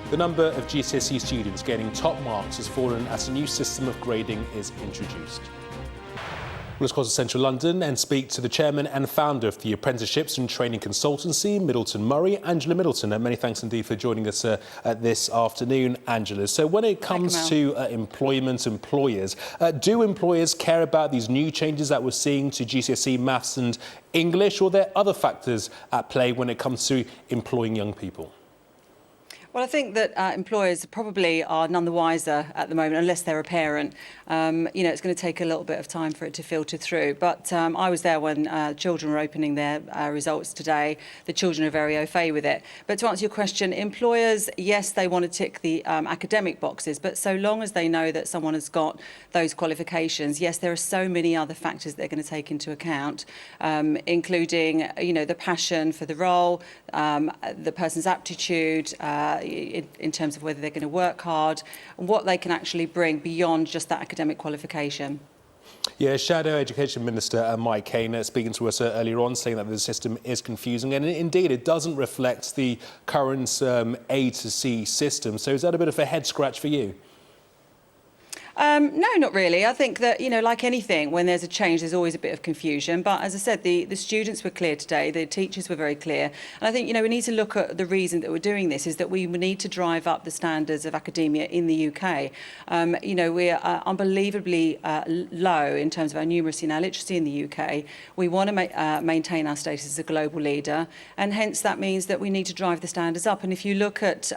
The number of GCSE students gaining top marks has fallen as a new system of grading is introduced. Let's go to central London and speak to the chairman and founder of the Apprenticeships and Training Consultancy, Middleton Murray, Angela Middleton. And many thanks indeed for joining us this afternoon, Angela. So when it comes to employment, employers, do employers care about these new changes that we're seeing to GCSE maths and English, or are there other factors at play when it comes to employing young people? Well, I think that employers probably are none the wiser at the moment, unless they're a parent. It's going to take a little bit of time for it to filter through. But I was there when children were opening their results today. The children are very au fait with it. But to answer your question, employers, yes, they want to tick the academic boxes, but so long as they know that someone has got those qualifications, yes, there are so many other factors they're going to take into account, including, the passion for the role, the person's aptitude, in terms of whether they're going to work hard and what they can actually bring beyond just that academic qualification. Yeah, Shadow Education Minister Mike Kane speaking to us earlier on, saying that the system is confusing, and indeed it doesn't reflect the current A to C system. So is that a bit of a head scratch for you? No, not really. I think that, like anything, when there's a change, there's always a bit of confusion. But as I said, the students were clear today, the teachers were very clear. And I think, we need to look at the reason that we're doing this is that we need to drive up the standards of academia in the UK. We're unbelievably low in terms of our numeracy and our literacy in the UK. We want to maintain our status as a global leader, and hence that means that we need to drive the standards up. And if you look at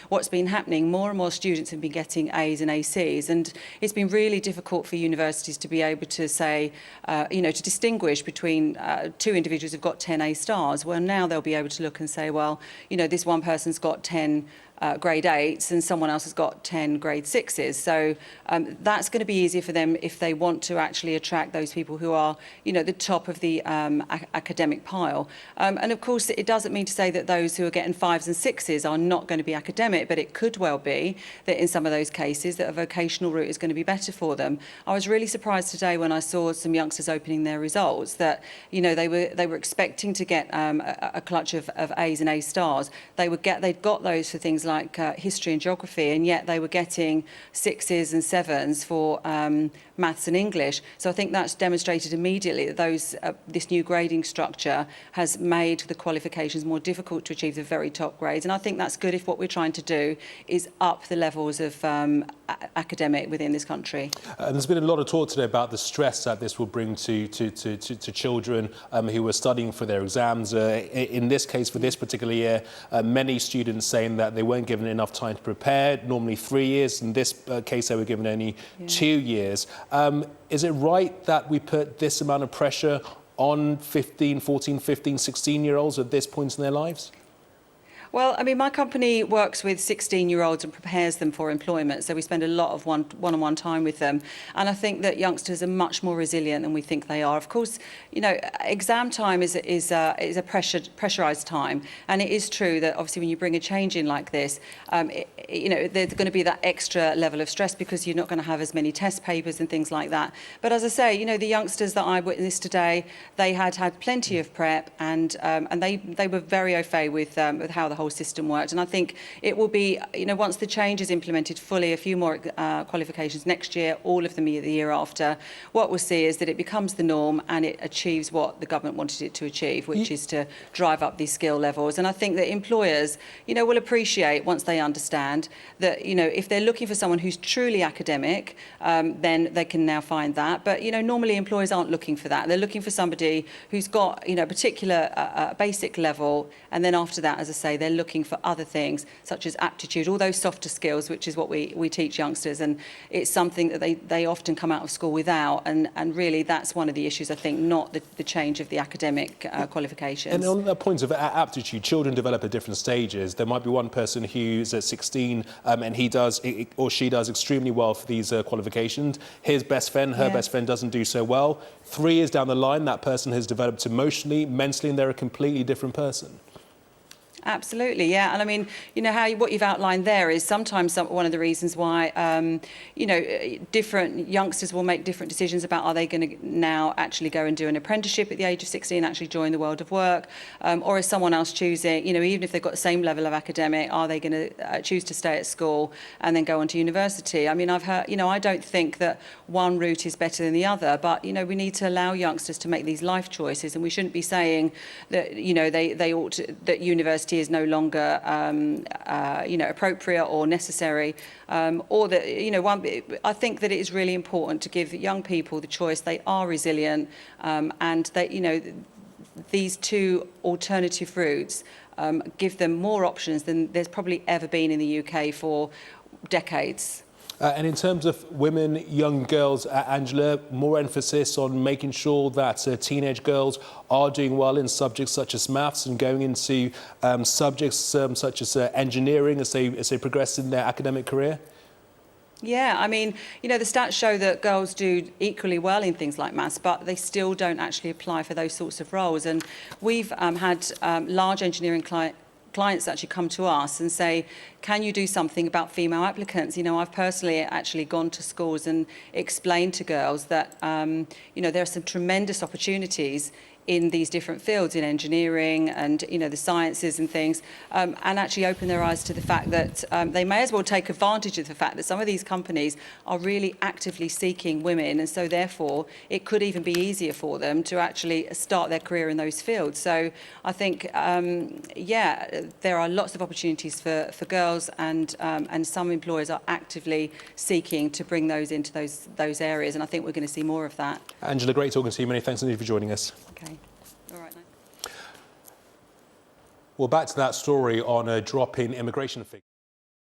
what's been happening, more and more students have been getting A's and ACs, and it's been really difficult for universities to be able to say, to distinguish between two individuals who've got 10 A stars. Well, now they'll be able to look and say, well, this one person's got 10 grade 8s and someone else has got 10 grade 6s. So that's going to be easier for them if they want to actually attract those people who are, the top of the academic pile. And of course, it doesn't mean to say that those who are getting 5s and 6s are not going to be academic, but it could well be that in some of those cases that a vocational route is going to be better for them. I was really surprised today when I saw some youngsters opening their results that, they were expecting to get a clutch of A's and A stars. They'd got those for things like history and geography, and yet they were getting 6s and 7s for maths and English. So I think that's demonstrated immediately that this new grading structure has made the qualifications more difficult to achieve the very top grades. And I think that's good if what we're trying to do is up the levels of academic within this country. There's been a lot of talk today about the stress that this will bring to children who are studying for their exams. In this case, for this particular year, many students saying that they weren't given enough time to prepare, normally 3 years. In this case, they were given only 2 years. Is it right that we put this amount of pressure on 14, 15, 16-year-olds at this point in their lives? Well, my company works with 16-year-olds and prepares them for employment, so we spend a lot of one-on-one time with them. And I think that youngsters are much more resilient than we think they are. Of course, exam time is a pressurised time, and it is true that obviously when you bring a change in like this, there's going to be that extra level of stress because you're not going to have as many test papers and things like that. But as I say, the youngsters that I witnessed today, they had plenty of prep, and they were very au fait with how the whole system worked. And I think it will be, once the change is implemented fully, a few more qualifications next year, all of them the year after, what we'll see is that it becomes the norm and it achieves what the government wanted it to achieve, which is to drive up these skill levels. And I think that employers, will appreciate once they understand that, if they're looking for someone who's truly academic, then they can now find that. But, normally employers aren't looking for that. They're looking for somebody who's got, a particular basic level, and then after that, as I say, they're looking for other things such as aptitude, all those softer skills, which is what we teach youngsters, and it's something that they often come out of school without, and really that's one of the issues, I think, not the change of the academic qualifications. And on that point of aptitude, children develop at different stages. There might be one person who's at 16 and he does or she does extremely well for these qualifications. His best friend, her best friend doesn't do so well. 3 years down the line, that person has developed emotionally, mentally, and they're a completely different person. Absolutely, yeah. And I mean, you know, what you've outlined there is sometimes one of the reasons why, you know, different youngsters will make different decisions about are they going to now actually go and do an apprenticeship at the age of 16 and actually join the world of work, or is someone else choosing, you know, even if they've got the same level of academic, are they going to choose to stay at school and then go on to university? I mean, I've heard, you know, I don't think that one route is better than the other, but, you know, we need to allow youngsters to make these life choices, and we shouldn't be saying that, you know, they ought to, that university is no longer, you know, appropriate or necessary, or that, you know, I think that it is really important to give young people the choice. They are resilient, and that, you know, these two alternative routes give them more options than there's probably ever been in the UK for decades. And in terms of women, young girls, Angela, more emphasis on making sure that teenage girls are doing well in subjects such as maths and going into subjects such as engineering as they progress in their academic career? Yeah, I mean, you know, the stats show that girls do equally well in things like maths, but they still don't actually apply for those sorts of roles. And we've had large engineering clients actually come to us and say, can you do something about female applicants? You know, I've personally actually gone to schools and explained to girls that, you know, there are some tremendous opportunities in these different fields, in engineering and, you know, the sciences and things, and actually open their eyes to the fact that they may as well take advantage of the fact that some of these companies are really actively seeking women, and so therefore it could even be easier for them to actually start their career in those fields. So I think, yeah, there are lots of opportunities for girls, and some employers are actively seeking to bring those into those areas, and I think we're going to see more of that. Angela, great talking to you. Many thanks indeed for joining us. Okay. All right. Well, back to that story on a drop in immigration figures.